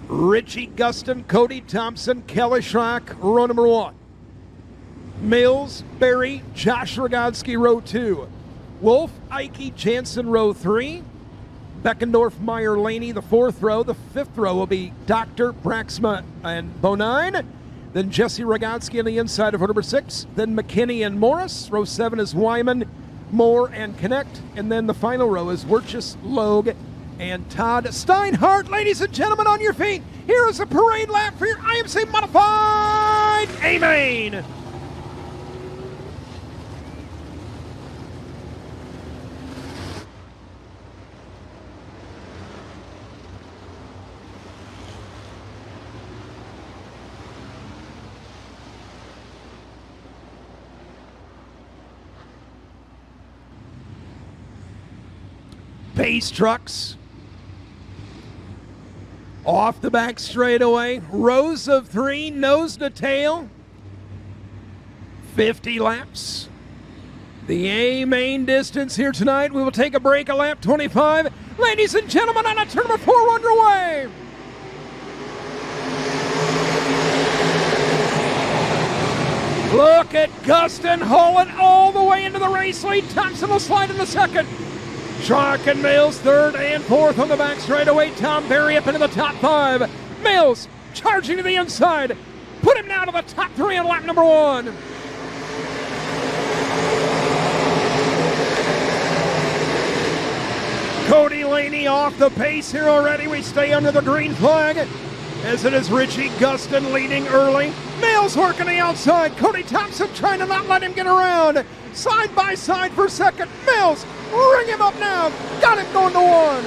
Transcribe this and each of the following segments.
Richie Guston, Cody Thompson, Kelly Schrock, row number 1. Mills, Barry, Josh Rogodsky, row 2. Wolf, Ike, Jansen, row 3. Beckendorf, Meyer, Laney, the 4th row. The 5th row will be Doctor, Braxma, and Bonine. Then Jesse Rogodsky on the inside of row number 6. Then McKinney and Morris. Row 7 is Wyman, Moore, and Connect. And then the final row is Wirchus, Logue, and Todd Steinhardt. Ladies and gentlemen, on your feet, here is a parade lap for your IMC Modified A-Main. Pace trucks off the back straightaway, rows of 3, nose to tail, 50 laps. The A-Main distance here tonight. We will take a break at lap 25. Ladies and gentlemen, on a turn number 4 underway. Look at Guston hauling all the way into the race lead. Thompson will slide in the second. Schrock and Mills, 3rd and 4th on the back straightaway. Tom Berry up into the top 5. Mills charging to the inside. Put him now to the top 3 on lap number 1. Cody Laney off the pace here already. We stay under the green flag as it is Richie Guston leading early. Mills working the outside. Cody Thompson trying to not let him get around. Side by side for second. Mills, ring him up now. Got him going to 1.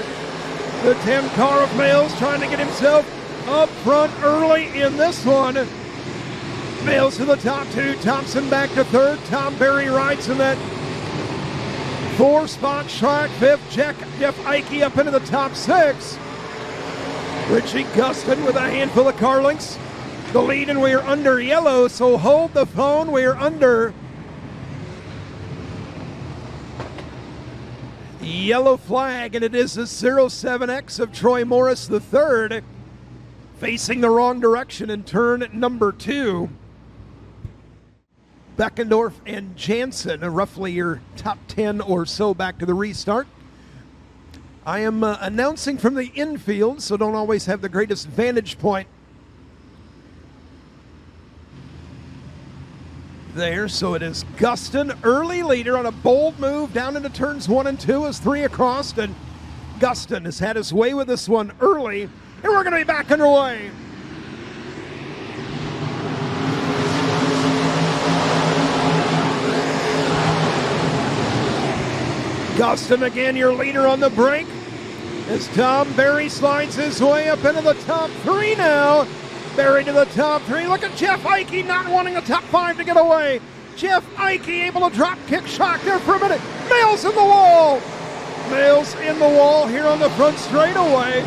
The 10 car of Mills trying to get himself up front early in this one. Mills to the top 2. Thompson back to 3rd. Tom Berry rides in that 4-spot. Schrock 5th. Jeff Ike up into the top 6. Richie Guston with a handful of car links. The lead, and we are under yellow, so hold the phone. We are under yellow flag, and it is the 07X of Troy Morris III facing the wrong direction in turn number 2. Beckendorf and Jansen, roughly your top 10 or so back to the restart. I am announcing from the infield, so don't always have the greatest vantage point there. So it is Guston, early leader on a bold move down into turns 1 and 2 as 3 across, and Guston has had his way with this one early, and we're going to be back underway. Guston again, your leader on the break, as Tom Berry slides his way up into the top 3 now. Berry to the top 3. Look at Jeff Ike not wanting the top 5 to get away. Jeff Ike able to drop kick Schrock there for a minute. Mills in the wall. Mills in the wall here on the front straightaway,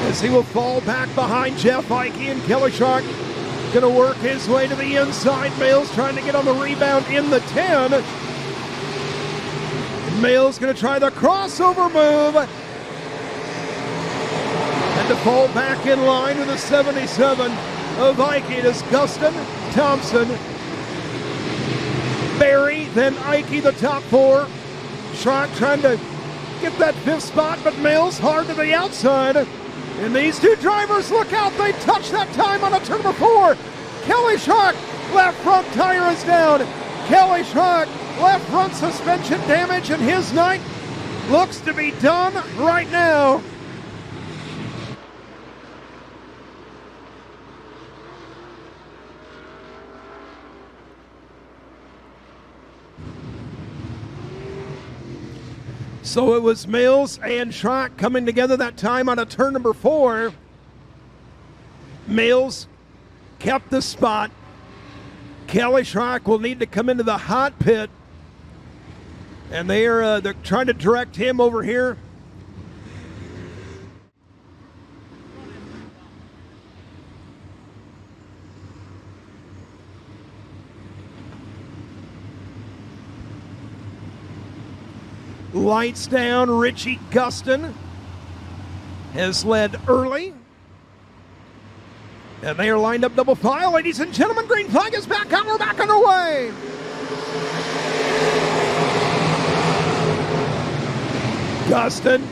as he will fall back behind Jeff Ike, and Kelly Schrock going to work his way to the inside. Mills trying to get on the rebound in the 10. Mills going to try the crossover move and to fall back in line with the 77 of Ike. It is Guston, Thompson, Berry, then Ike the top 4. Schrock trying to get that 5th spot, but Mills hard to the outside. And these 2 drivers, look out, they touch that time on a turn number 4. Kelly Schrock, left front tire is down. Kelly Schrock, left front suspension damage, and his night looks to be done right now. So it was Mills and Schrock coming together that time on a turn number 4. Mills kept the spot. Kelly Schrock will need to come into the hot pit, and they're trying to direct him over here. Lights down, Richie Guston has led early. And they are lined up double file. Ladies and gentlemen, green flag is back on. We're back underway. Gustin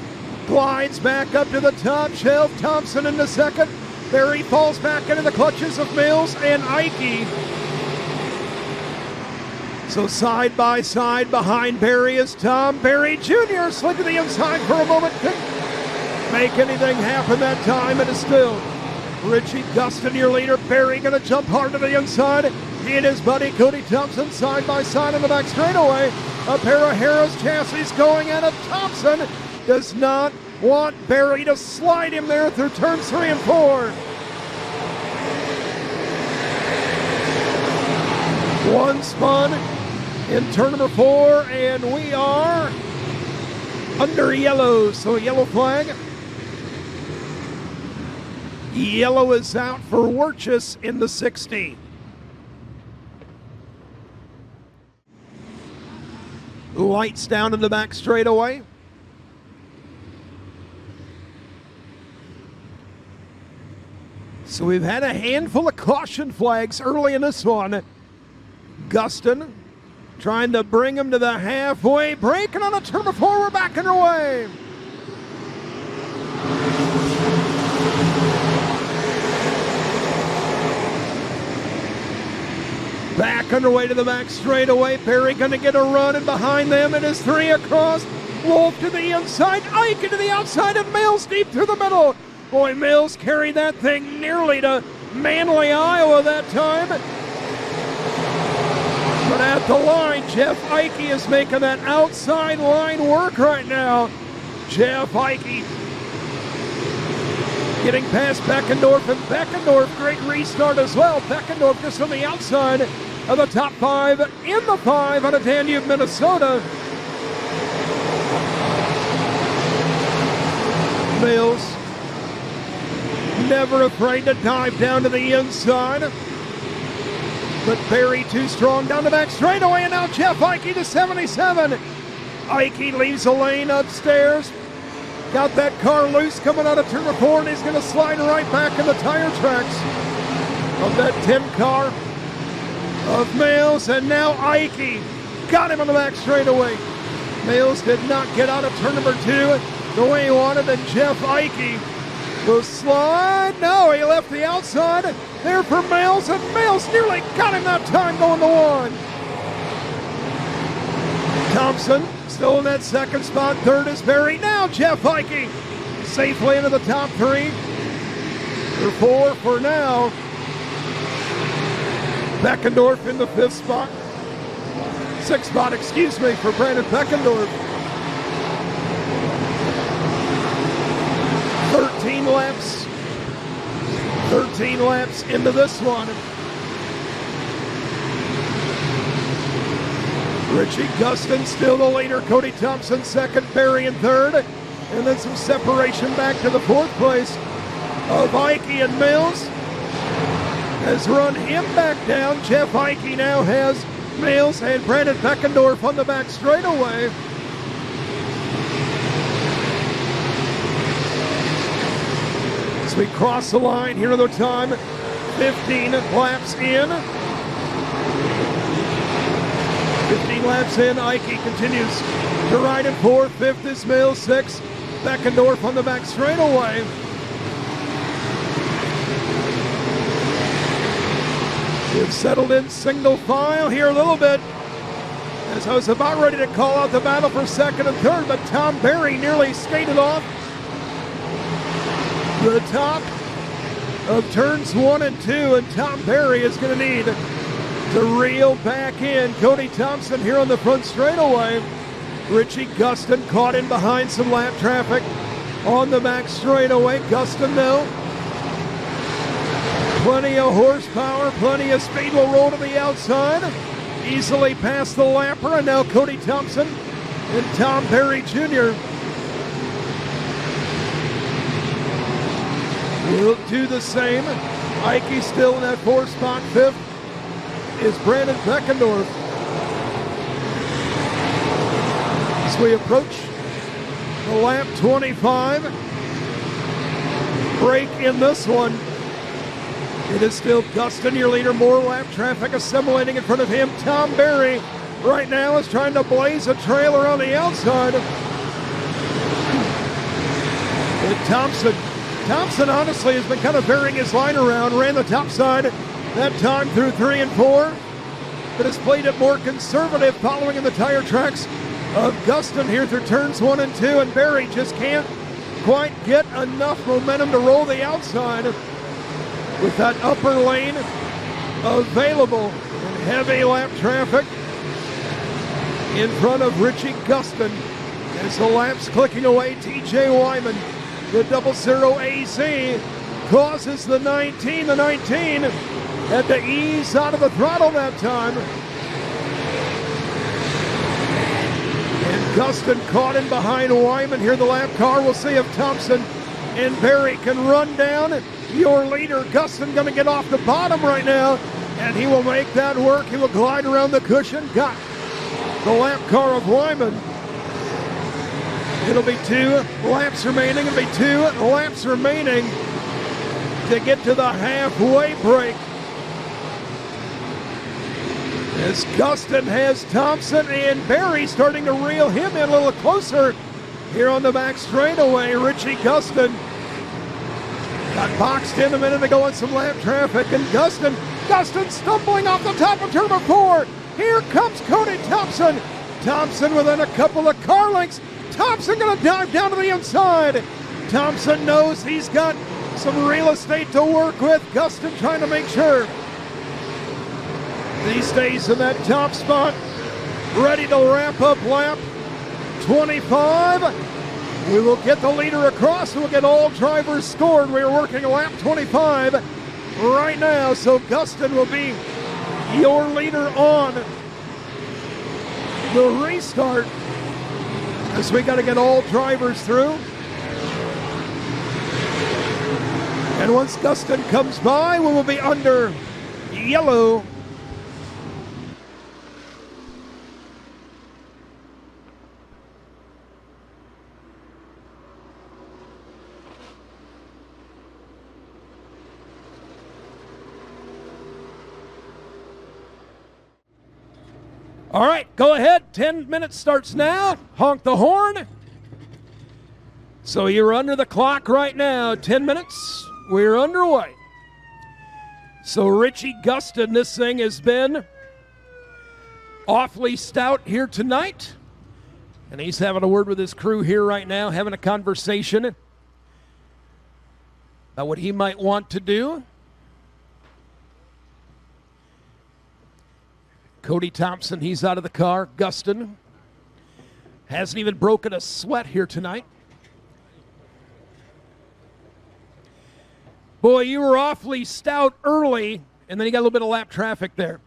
glides back up to the top shelf. Thompson into second. Berry falls back into the clutches of Mills and Ike. So side by side behind Berry is Tom Berry Jr. Slid to the inside for a moment. Couldn't make anything happen that time. It is still Richie Gustin, your leader. Berry going to jump hard to the inside. He and his buddy Cody Thompson side by side in the back straightaway. A pair of Harris chassis going at it. Thompson does not want Berry to slide him there through turns 3 and 4. One spun in turn number 4, and we are under yellow. So a yellow flag. Yellow is out for Wirchus in the 60. Lights down in the back straightaway. So we've had a handful of caution flags early in this one. Gustin trying to bring him to the halfway break, and on a turn before we're back underway. Back underway to the back straightaway. Berry going to get a run, and behind them it is 3 across. Wolf to the inside, Ike into the outside, and Mills deep through the middle. Boy, Mills carried that thing nearly to Manly, Iowa that time. But at the line, Jeff Ike is making that outside line work right now. Jeff Ike getting past Beckendorf, and Beckendorf, great restart as well. Beckendorf just on the outside of the top 5 in the 5 out of Danube, Minnesota. Mills never afraid to dive down to the inside. But Berry too strong down the back straightaway, and now Jeff Ike to 77. Ike leaves the lane upstairs. Got that car loose coming out of turn 4, and he's going to slide right back in the tire tracks of that 10 car of Mills. And now Ike got him on the back straightaway. Mills did not get out of turn number 2 the way he wanted, and Jeff Ike will slide. No, he left the outside there for Mills, and Mills nearly got him that time going to 1. Thompson still in that second spot. Third is Berry. Now Jeff Ike safely into the top 3. Or 4 for now. Beckendorf in the 5th spot. 6th spot, excuse me, for Brandon Beckendorf. 13 laps. 13 laps into this one. Richie Gustin still the leader. Cody Thompson second, Berry in third. And then some separation back to the 4th place of Ike, and Mills has run him back down. Jeff Ike now has Mills and Brandon Beckendorf on the back straightaway. As we cross the line here at the time, 15 laps in. 15 laps in, Ike continues to ride in 4th. 5th is Mills. 6th, Beckendorf on the back straightaway. We've settled in single file here a little bit, as I was about ready to call out the battle for 2nd and 3rd, but Tom Berry nearly skated off the top of turns 1 and 2, and Tom Berry is going to need to reel back in. Cody Thompson here on the front straightaway. Richie Gustin caught in behind some lap traffic on the back straightaway. Gustin though, plenty of horsepower, plenty of speed, will roll to the outside. Easily past the lapper, and now Cody Thompson and Tom Berry Jr. will do the same. Ike still in that 4th spot. 5th is Brandon Beckendorf. As we approach the lap 25, break in this one. It is still Gustin, your leader. More lap traffic assimilating in front of him. Tom Berry right now is trying to blaze a trailer on the outside. And Thompson honestly has been kind of varying his line around. Ran the top side that time through 3 and 4, but has played it more conservative, following in the tire tracks of Gustin here through turns 1 and 2, and Berry just can't quite get enough momentum to roll the outside with that upper lane available and heavy lap traffic in front of Richie Gustin as the laps clicking away. TJ Wyman, the 00 AC, causes the 19. The 19 had to ease out of the throttle that time. And Gustin caught in behind Wyman here in the lap car. We'll see if Thompson and Berry can run down your leader. Gustin going to get off the bottom right now, and he will make that work. He will glide around the cushion. Got the lap car of Wyman. It'll be 2 laps remaining. It'll be 2 laps remaining to get to the halfway break. As Gustin has Thompson and Berry starting to reel him in a little closer here on the back straightaway. Richie Gustin got boxed in a minute ago on some lap traffic, and Gustin stumbling off the top of turn 4. Here comes Cody Thompson. Thompson within a couple of car lengths. Thompson going to dive down to the inside. Thompson knows he's got some real estate to work with. Gustin trying to make sure he stays in that top spot, ready to wrap up lap 25. We will get the leader across. We'll get all drivers scored. We are working lap 25 right now, so Gustin will be your leader on the restart as we got to get all drivers through. And once Gustin comes by, we will be under yellow. All right, go ahead. 10 minutes starts now. Honk the horn. So you're under the clock right now. 10 minutes. We're underway. So Richie Gustin, this thing has been awfully stout here tonight. And he's having a word with his crew here right now, having a conversation about what he might want to do. Cody Thompson, he's out of the car. Gustin hasn't even broken a sweat here tonight. Boy, you were awfully stout early, and then you got a little bit of lap traffic there.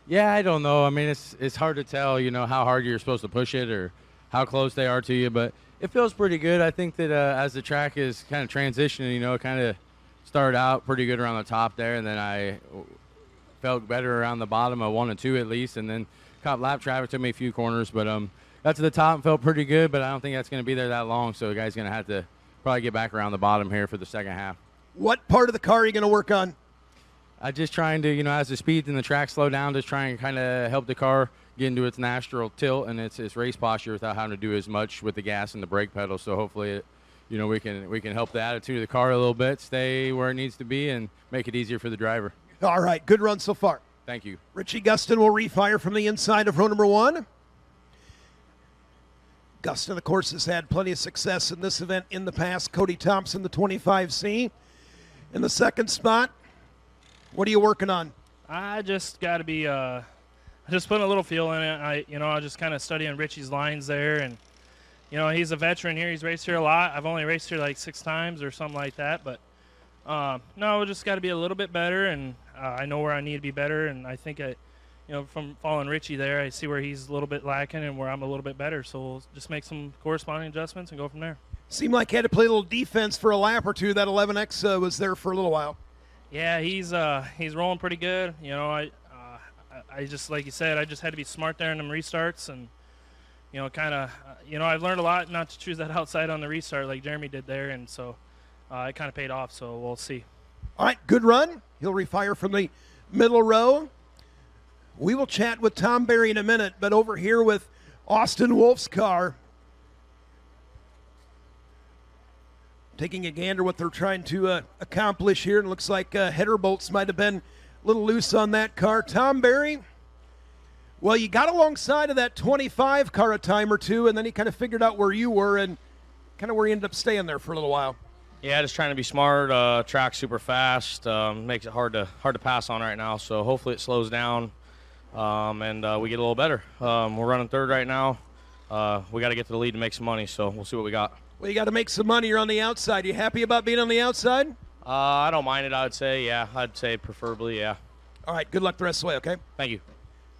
Yeah, I don't know. I mean, it's hard to tell, how hard you're supposed to push it or how close they are to you, but it feels pretty good. I think that as the track is kind of transitioning, it kind of started out pretty good around the top there, and then I felt better around the bottom of 1 and 2 at least, and then caught lap traffic, took me a few corners, but got to the top and felt pretty good, but I don't think that's going to be there that long, so the guy's going to have to probably get back around the bottom here for the second half. What part of the car are you going to work on? I'm just trying to, as the speed and the track slow down, just trying to kind of help the car get into its natural tilt and its race posture without having to do as much with the gas and the brake pedal. So hopefully, we can help the attitude of the car a little bit, stay where it needs to be, and make it easier for the driver. All right, good run so far. Thank you. Richie Gustin will refire from the inside of row number 1. Gustin, of course, has had plenty of success in this event in the past. Cody Thompson, the 25C, in the second spot. What are you working on? I just got to be just putting a little feel in it. I just kind of studying Richie's lines there, and he's a veteran here. He's raced here a lot. I've only raced here like 6 times or something like that, but no, just got to be a little bit better, and I know where I need to be better, and I think from following Richie there, I see where he's a little bit lacking and where I'm a little bit better. So we'll just make some corresponding adjustments and go from there. Seemed like he had to play a little defense for a lap or two. That 11X was there for a little while. Yeah, he's rolling pretty good. I just, like you said, I just had to be smart there in them restarts, and I've learned a lot not to choose that outside on the restart like Jeremy did there, and so it kind of paid off, so we'll see. All right, good run. He'll refire from the middle row. We will chat with Tom Berry in a minute, but over here with Austin Wolf's car, taking a gander what they're trying to accomplish here. And it looks like header bolts might have been a little loose on that car. Tom Berry, well, you got alongside of that 25 car a time or two, and then you kind of figured out where you were and kind of where you ended up staying there for a little while. Yeah, just trying to be smart. Track super fast. Makes it hard to pass on right now. So hopefully it slows down and we get a little better. We're running third right now. We got to get to the lead to make some money. So we'll see what we got. Well, you got to make some money. You're on the outside. You happy about being on the outside? I don't mind it, I would say. Yeah, I'd say preferably, yeah. All right, good luck the rest of the way, okay? Thank you.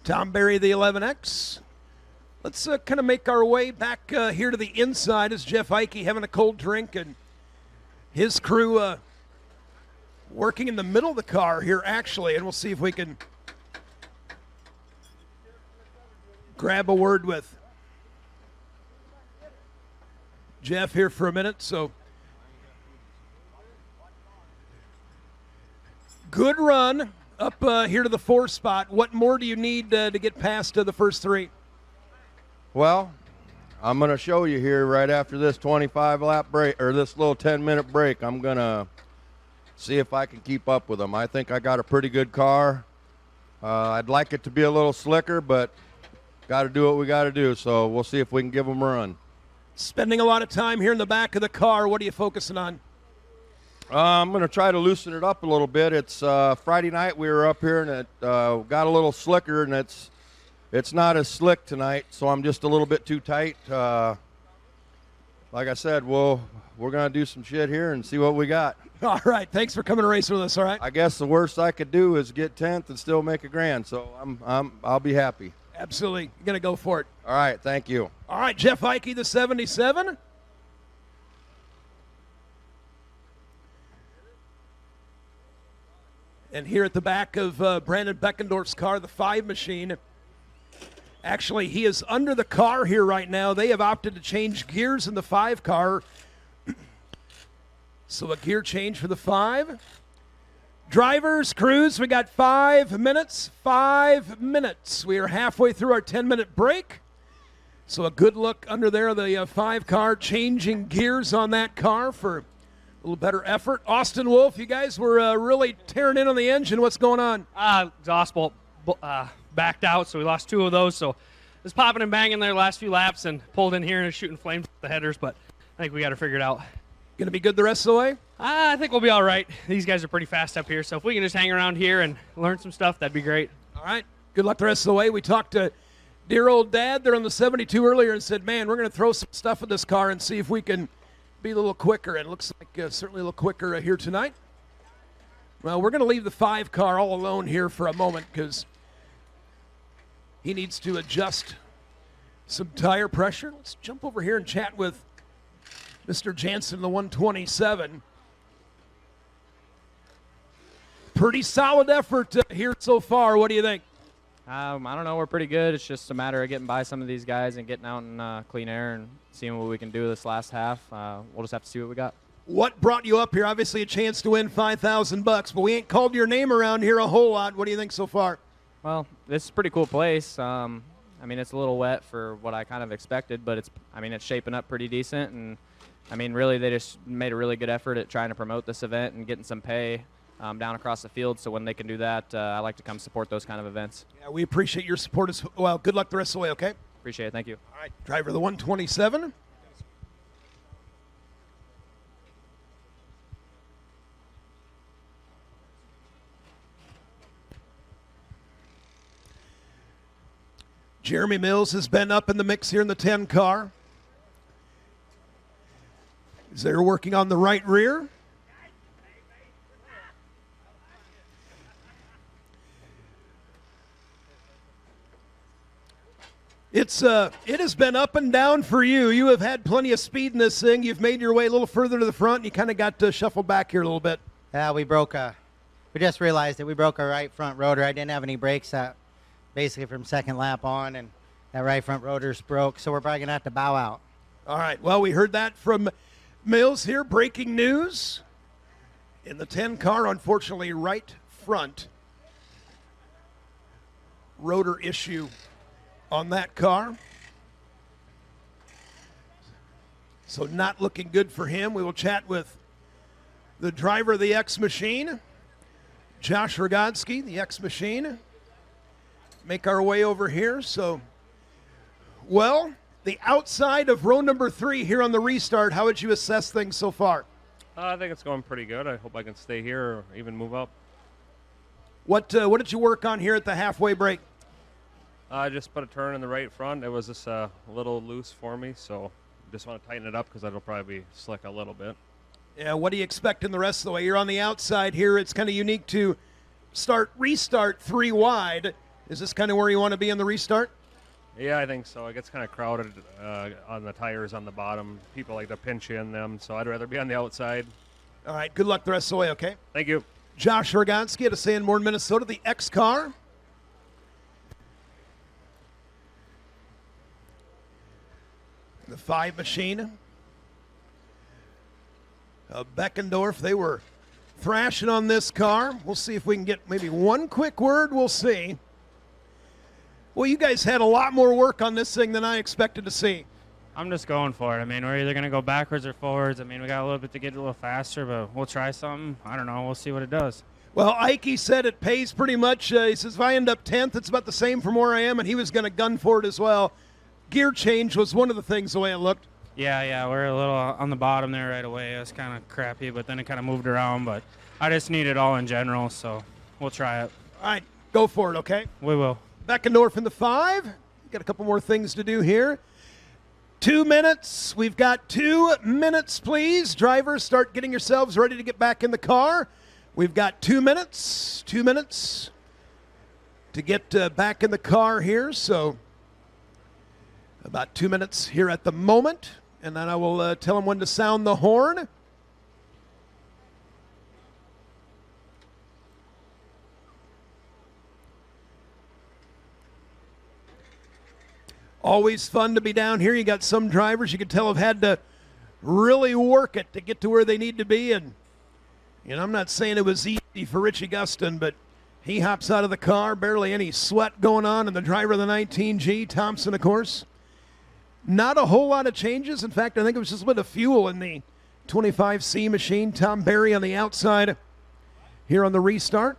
Tom Berry, the 11X. Let's kind of make our way back here to the inside as Jeff Eike having a cold drink and his crew working in the middle of the car here, actually, and we'll see if we can grab a word with Jeff here for a minute. So, good run up here to the 4 spot. What more do you need to get past the first 3? Well, I'm going to show you here right after this 25-lap break, or this little 10-minute break. I'm going to see if I can keep up with them. I think I got a pretty good car. I'd like it to be a little slicker, but got to do what we got to do. So we'll see if we can give them a run. Spending a lot of time here in the back of the car. What are you focusing on? I'm going to try to loosen it up a little bit. It's Friday night. We were up here, and it got a little slicker, and it's not as slick tonight, so I'm just a little bit too tight. Like I said, we're going to do some shit here and see what we got. All right. Thanks for coming to race with us, all right? I guess the worst I could do is get 10th and still make a grand, so I'll be happy. Absolutely. You're going to go for it. All right. Thank you. All right, Jeff Eike, the 77. And here at the back of Brandon Beckendorf's car, the 5 machine. Actually, he is under the car here right now. They have opted to change gears in the 5 car. So a gear change for the 5. Drivers, crews, we got 5 minutes. 5 minutes. We are halfway through our 10-minute break. So a good look under there, the 5 car, changing gears on that car for a little better effort. Austin Wolf, you guys were really tearing in on the engine. What's going on? Exhaust bolt backed out, so we lost 2 of those. So it was popping and banging there the last few laps and pulled in here and shooting flames with the headers, but I think we got to figure it out. Going to be good the rest of the way? I think we'll be all right. These guys are pretty fast up here, so if we can just hang around here and learn some stuff, that'd be great. All right. Good luck the rest of the way. We talked to dear old Dad there on the 72 earlier and said, man, we're going to throw some stuff in this car and see if we can be a little quicker. And it looks like certainly a little quicker here tonight. Well, we're going to leave the 5 car all alone here for a moment because he needs to adjust some tire pressure. Let's jump over here and chat with Mr. Jansen, the 127. Pretty solid effort here so far. What do you think? I don't know. We're pretty good. It's just a matter of getting by some of these guys and getting out in clean air and seeing what we can do this last half. We'll just have to see what we got. What brought you up here? Obviously a chance to win $5,000, but we ain't called your name around here a whole lot. What do you think so far? Well, this is a pretty cool place. I mean, it's a little wet for what I kind of expected, but it's shaping up pretty decent. And I mean, really, they just made a really good effort at trying to promote this event and getting some pay down across the field. So when they can do that, I like to come support those kind of events. Yeah, we appreciate your support as well. Good luck the rest of the way, okay? Appreciate it. Thank you. All right, driver the 127. Jeremy Mills has been up in the mix here in the 10 car. They're working on the right rear. It has been up and down for you. You have had plenty of speed in this thing. You've made your way a little further to the front, and you kind of got shuffled back here a little bit. Yeah, we just realized that we broke our right front rotor. I didn't have any brakes basically from second lap on, and that right front rotor's broke, so we're probably going to have to bow out. All right, well, we hered that from Mills here, breaking news. In the 10 car, unfortunately, right front. Rotor issue on that car. So not looking good for him. We will chat with the driver of the X Machine, Josh Rogodsky, the X Machine. Make our way over here. So, well, the outside of row number 3 here on the restart, how would you assess things so far? I think it's going pretty good. I hope I can stay here or even move up. What did you work on here at the halfway break? I just put a turn in the right front. It was just a little loose for me, so just want to tighten it up because it'll probably be slick a little bit. Yeah, what do you expect in the rest of the way? You're on the outside here. It's kind of unique to restart 3 wide. Is this kind of where you want to be in the restart? Yeah, I think so. It gets kind of crowded on the tires on the bottom. People like to pinch in them, so I'd rather be on the outside. All right, good luck the rest of the way, okay? Thank you. Josh Rogodsky out of Sanborn, Minnesota, the X car. The 5 machine. Beckendorf, they were thrashing on this car. We'll see if we can get maybe one quick word. We'll see. Well, you guys had a lot more work on this thing than I expected to see. I'm just going for it. I mean, we're either going to go backwards or forwards. I mean, we got a little bit to get a little faster, but we'll try something. I don't know. We'll see what it does. Well, Ike said it pays pretty much. He says, if I end up 10th, it's about the same from where I am, and he was going to gun for it as well. Gear change was one of the things, the way it looked. Yeah, we're a little on the bottom there right away. It was kind of crappy, but then it kind of moved around. But I just need it all in general, so we'll try it. All right, go for it, okay? We will. Beckendorf in the 5. Got a couple more things to do here. 2 minutes. We've got 2 minutes, please. Drivers, start getting yourselves ready to get back in the car. We've got 2 minutes. 2 minutes to get back in the car here. So about 2 minutes here at the moment. And then I will tell them when to sound the horn. Always fun to be down here. You got some drivers you can tell have had to really work it to get to where they need to be. And I'm not saying it was easy for Richie Guston, but he hops out of the car, barely any sweat going on. And the driver of the 19G, Thompson, of course. Not a whole lot of changes. In fact, I think it was just a bit of fuel in the 25C machine. Tom Barry on the outside here on the restart.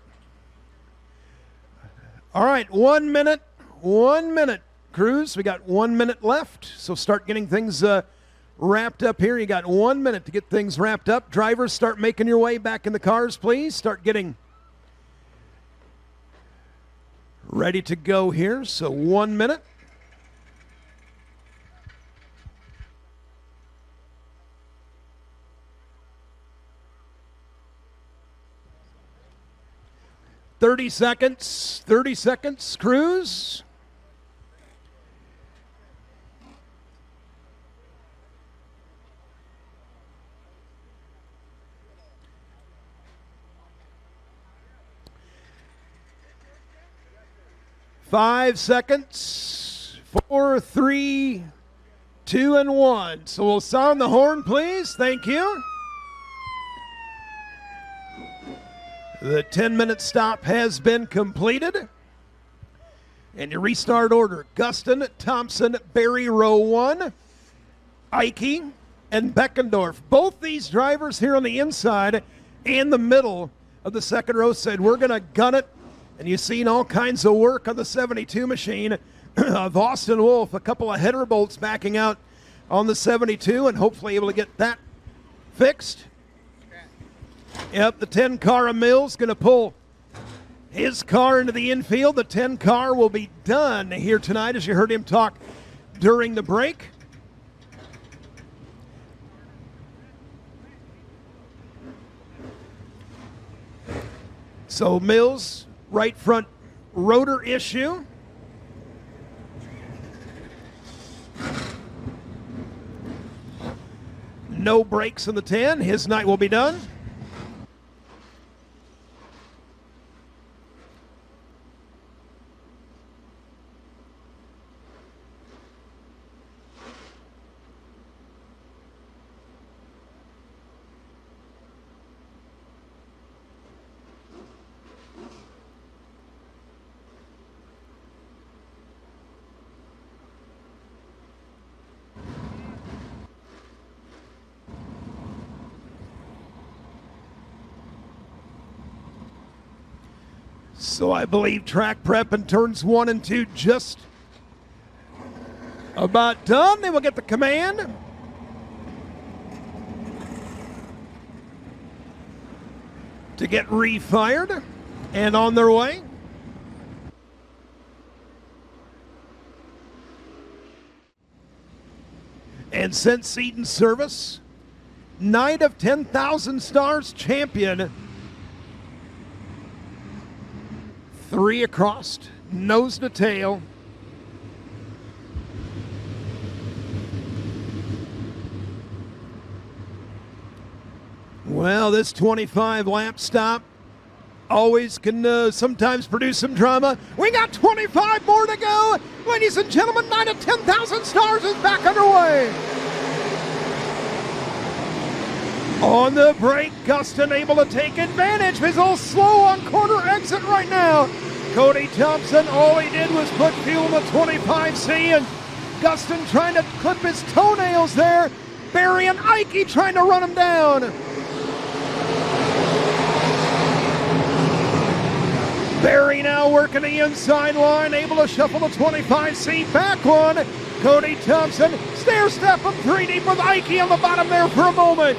All right, 1 minute. 1 minute. Cruz, we got 1 minute left, so start getting things wrapped up here. You got 1 minute to get things wrapped up. Drivers, start making your way back in the cars, please. Start getting ready to go here, so 1 minute. Thirty seconds, Cruz. Five seconds. 4, 3, 2, and 1. So we'll sound the horn, please. Thank you. The 10-minute stop has been completed. And your restart order: Guston, Thompson, Barry, row 1, Ike, and Beckendorf. Both these drivers here on the inside and the middle of the second row said, we're going to gun it. And you've seen all kinds of work on the 72 machine of Austin Wolf, a couple of header bolts backing out on the 72, and hopefully able to get that fixed. Yep, the 10 car of Mills going to pull his car into the infield. The 10 car will be done here tonight, as you heard him talk during the break. So Mills, right front rotor issue. No brakes in the 10. His night will be done. So I believe track prep and turns 1 and 2 just about done. They will get the command. To get refired and on their way. And since Seton Service, Night of 10,000 Stars champion. 3 across, nose to tail. Well, this 25 lap stop always can sometimes produce some drama. We got 25 more to go. Ladies and gentlemen, Night of 10,000 Stars is back underway. On the brake, Guston able to take advantage. He's a little slow on corner exit right now. Cody Thompson, all he did was put fuel in the 25C, and Guston trying to clip his toenails there. Barry and Ike trying to run him down. Barry now working the inside line, able to shuffle the 25C back one. Cody Thompson stair-step him 3 deep with Ike on the bottom there for a moment.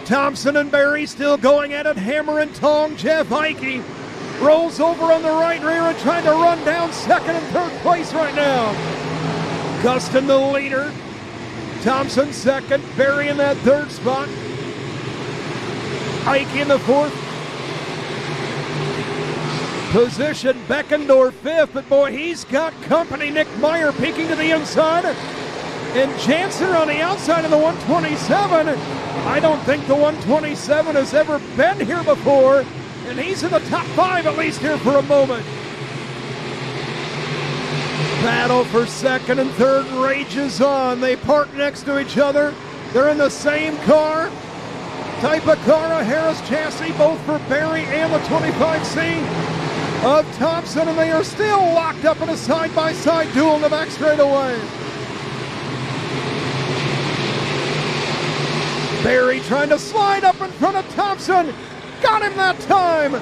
Thompson and Barry still going at it, hammer and tong. Jeff Ike rolls over on the right rear and trying to run down second and third place right now. Guston the leader. Thompson second. Barry in that third spot. Ike in the fourth position. Beckendorf fifth, but boy, he's got company. Nick Meyer peeking to the inside. And Jansen on the outside of the 127. I don't think the 127 has ever been here before, and he's in the top 5 at least here for a moment. Battle for second and third rages on. They park next to each other. They're in the same car. Type of car, a Harris chassis, both for Barry and the 25C of Thompson, and they are still locked up in a side-by-side duel in the back straightaway. Barry trying to slide up in front of Thompson. Got him that time.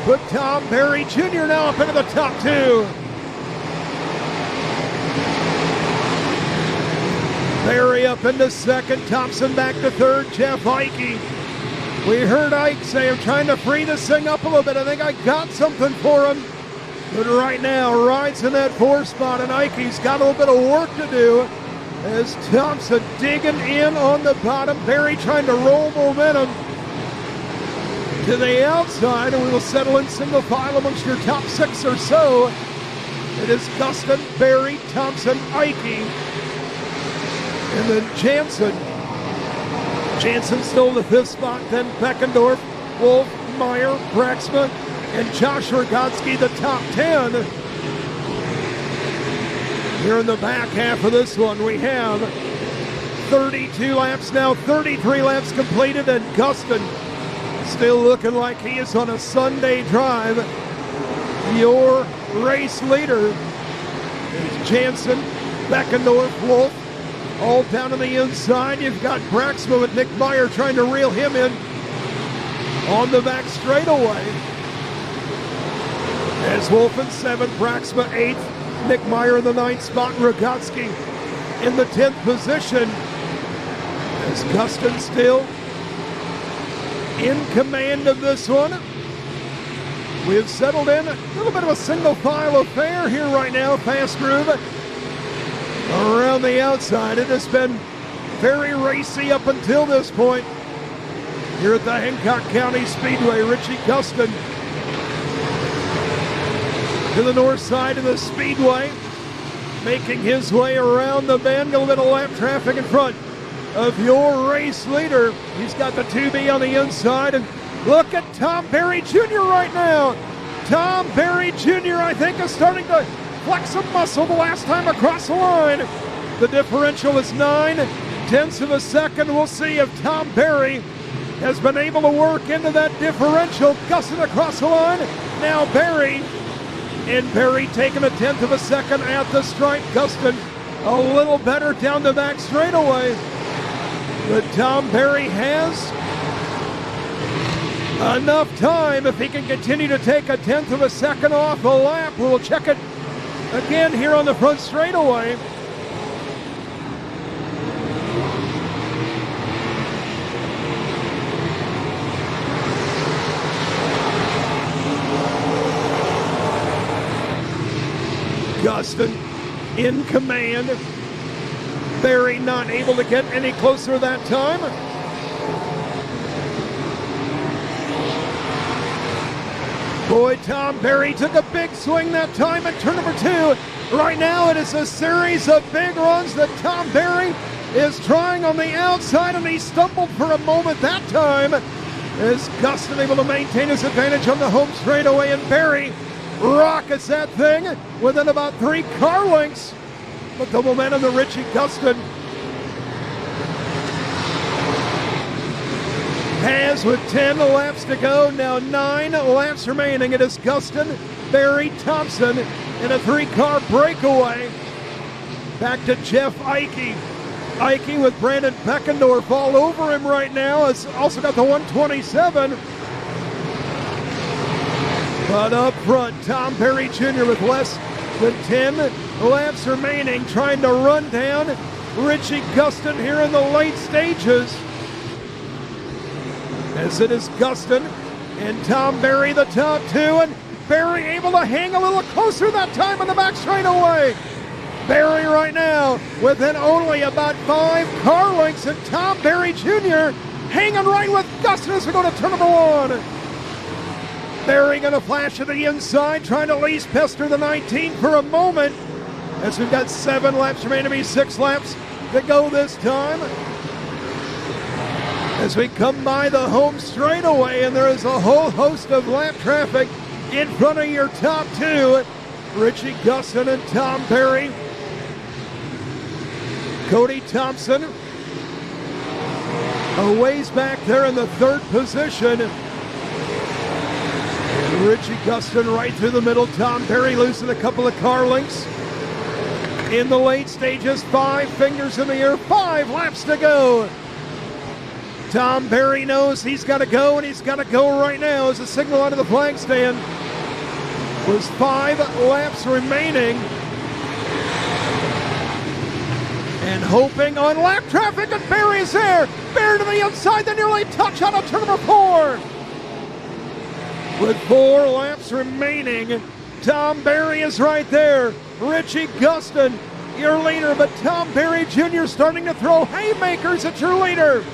Put Tom Barry Jr. now up into the top 2. Barry up into second. Thompson back to third. Jeff Ike. We heard Ike say, I'm trying to free this thing up a little bit. I think I got something for him. But right now, rides in that 4 spot, and Ike's got a little bit of work to do. As Thompson digging in on the bottom. Barry trying to roll momentum to the outside, and we will settle in single file amongst your top 6 or so. It is Guston, Barry, Thompson, Ike, and then Jansen. Jansen still in the 5th spot, then Beckendorf, Wolf, Meyer, Braxma, and Josh Rogotsky, the top 10. Here in the back half of this one, we have 32 laps now, 33 laps completed, and Guston still looking like he is on a Sunday drive. Your race leader is Jansen, Beckendorf, Wolf, all down on the inside. You've got Braxma with Nick Meyer trying to reel him in on the back straightaway. As Wolf in 7th, Braxma 8th, Nick Meyer in the 9th spot, Rogotsky in the 10th position. As Guston still in command of this one. We have settled in a little bit of a single file affair here right now. Fast groove around the outside. It has been very racy up until this point here at the Hancock County Speedway. Richie Guston to the north side of the Speedway, making his way around the bend. A little bit of lap traffic in front of your race leader. He's got the 2B on the inside, and look at Tom Barry Jr. right now. Tom Barry Jr. I think is starting to flex some muscle the last time across the line. The differential is 9/10 of a second. We'll see if Tom Barry has been able to work into that differential. Guston across the line. Now Barry. And Barry taking 1/10 of a second at the stripe. Guston a little better down the back straightaway. But Tom Barry has Enough time if he can continue to take a tenth of a second off the lap. We'll check it again here on the front straightaway. Gustin in command. Barry not able to get any closer that time. Boy, Tom Barry took a big swing that time at turn number 2. Right now it is a series of big runs that Tom Barry is trying on the outside, and he stumbled for a moment that time. Is Gustin able to maintain his advantage on the home straightaway, and Barry rockets that thing within about 3 car lengths. But the momentum to Richie Gustin has with 10 laps to go. Now 9 laps remaining. It is Gustin, Barry, Thompson in a 3-car breakaway. Back to Jeff Ike. Ike with Brandon Beckendorf all over him right now. Has also got the 127. But up front, Tom Barry Jr. with less than 10 laps remaining, trying to run down Richie Gustin here in the late stages. As it is Gustin and Tom Barry the top 2, and Barry able to hang a little closer that time on the back straightaway. Barry right now within only about 5 car lengths, and Tom Barry Jr. hanging right with Gustin as we go to turn number 1. Barry going to flash to the inside, trying to at least pester the 19 for a moment, as we've got 7 laps remaining to be 6 laps to go this time. As we come by the home straightaway, and there is a whole host of lap traffic in front of your top 2, Richie Gustin and Tom Barry. Cody Thompson a ways back there in the 3rd position. And Richie Gustin right through the middle. Tom Barry losing a couple of car lengths. In the late stages, 5 fingers in the air, 5 laps to go. Tom Barry knows he's got to go, and he's got to go right now as a signal out of the flag stand. With 5 laps remaining. And hoping on lap traffic, and Barry is there. Barry to the inside, the nearly touch out of turn number 4. With 4 laps remaining, Tom Barry is right there. Richie Gustin, your leader, but Tom Barry Jr. starting to throw haymakers at your leader.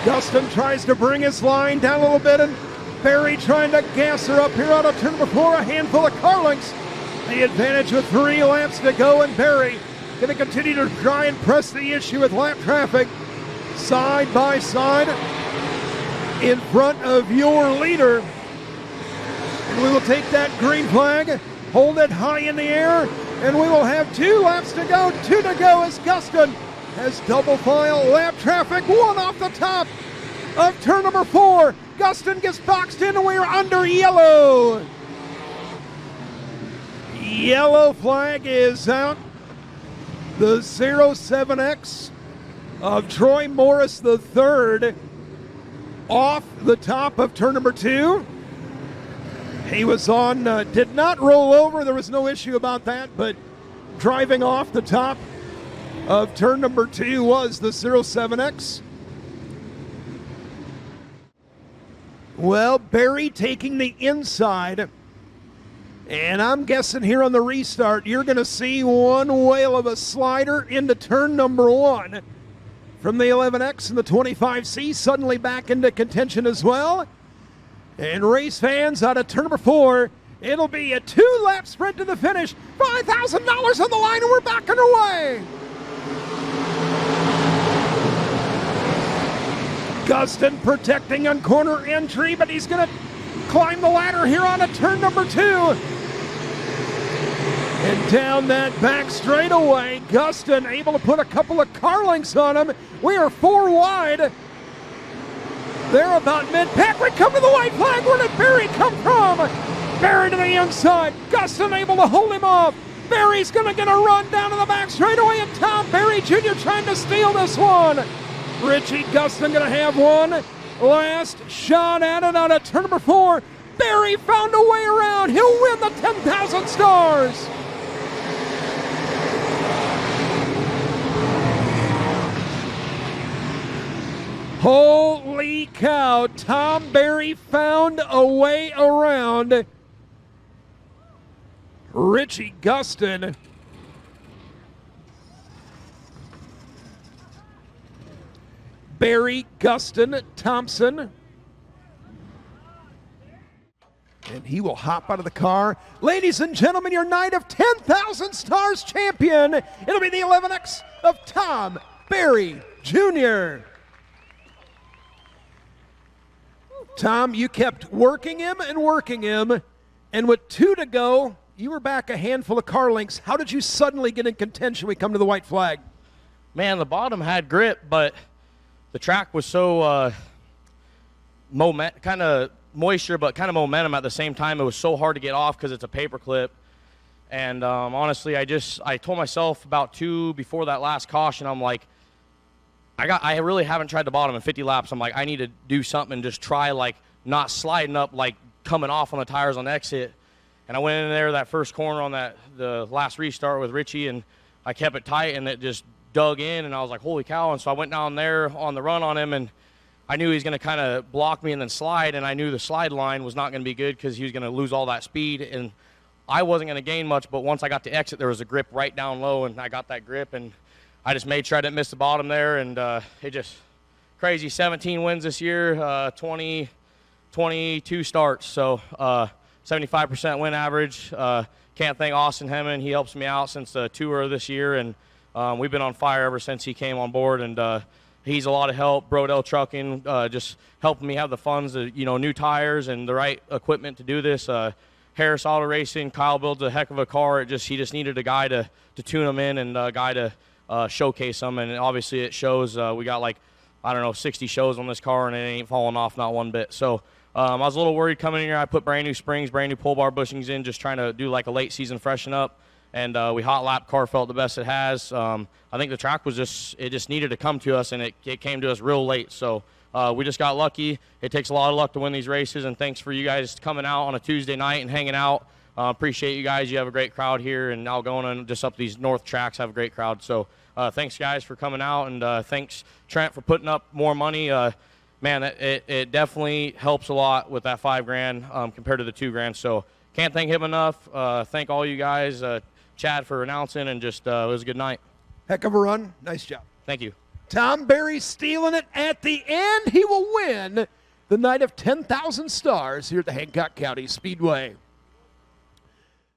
Gustin tries to bring his line down a little bit, and Barry trying to gas her up here out of turn number 4, a handful of car lengths. The advantage with 3 laps to go, and Barry going to continue to try and press the issue with lap traffic side by side in front of your leader. And we will take that green flag, hold it high in the air, and we will have 2 laps to go. 2 to go as Gustin has double file lap traffic, 1 off the top of turn number 4. Gustin gets boxed in, and we are under yellow. Yellow flag is out. The 07X of Troy Morris III off the top of turn number 2. He was on, did not roll over. There was no issue about that, but driving off the top of turn number 2 was the 07X. Well, Barry taking the inside. And I'm guessing here on the restart, you're going to see one whale of a slider into turn number 1 from the 11X and the 25C, suddenly back into contention as well. And race fans out of turn number 4, it'll be a 2-lap sprint to the finish. $5,000 on the line, and we're back underway. Gustin protecting on corner entry, but he's going to climb the ladder here on a turn number 2. And down that back straightaway, Gustin able to put a couple of car lengths on him. We are 4 wide. They're about mid-pack. We come to the white flag. Where did Barry come from? Barry to the inside. Gustin able to hold him off. Barry's going to get a run down to the back straightaway, and Tom Barry Jr. trying to steal this one. Richie Gustin going to have one. Last shot at it on a turn number 4. Barry found a way around. He'll win the 10,000 stars. Holy cow, Tom Barry found a way around Richie Gustin. Barry, Gustin, Thompson. And he will hop out of the car. Ladies and gentlemen, your night of 10,000 stars champion. It'll be the 11X of Tom Barry Jr. Tom, you kept working him, and with 2 to go, you were back a handful of car lengths. How did you suddenly get in contention when we come to the white flag? Man, the bottom had grip, but the track was so kind of moisture, but kind of momentum at the same time. It was so hard to get off because it's a paper clip. And honestly, I told myself about 2 before that last caution, I'm like, I really haven't tried the bottom in 50 laps. I'm like, I need to do something and just try, like, not sliding up, like coming off on the tires on the exit. And I went in there that first corner on the last restart with Richie, and I kept it tight, and it just dug in, and I was like, holy cow. And so I went down there on the run on him, and I knew he was going to kind of block me and then slide, and I knew the slide line was not going to be good because he was going to lose all that speed, and I wasn't going to gain much. But once I got to exit, there was a grip right down low, and I got that grip, and I just made sure I didn't miss the bottom there, and it just crazy. 17 wins this year, 22 starts, so 75% win average. Can't thank Austin Hemmon. He helps me out since the tour this year, and we've been on fire ever since he came on board, and he's a lot of help. Brodell Trucking, just helping me have the funds, new tires and the right equipment to do this. Harris Auto Racing, Kyle builds a heck of a car. He just needed a guy to tune them in and a guy to showcase them, and obviously it shows. We got 60 shows on this car, and it ain't falling off not one bit. So I was a little worried coming in here. I put brand new springs, brand new pull bar bushings in, just trying to do like a late season freshen up, and we hot lap. Car felt the best it has. I think the track was just needed to come to us, and it came to us real late. So we just got lucky. It takes a lot of luck to win these races, and thanks for you guys coming out on a Tuesday night and hanging out. Appreciate you guys. You have a great crowd here, and Algona and just up these north tracks have a great crowd. So thanks, guys, for coming out, and thanks, Trent, for putting up more money. Man, it definitely helps a lot with that $5,000 compared to the $2,000. So can't thank him enough. Thank all you guys, Chad for announcing, and just it was a good night. Heck of a run. Nice job. Thank you. Tom Barry stealing it at the end. He will win the night of 10,000 stars here at the Hancock County Speedway.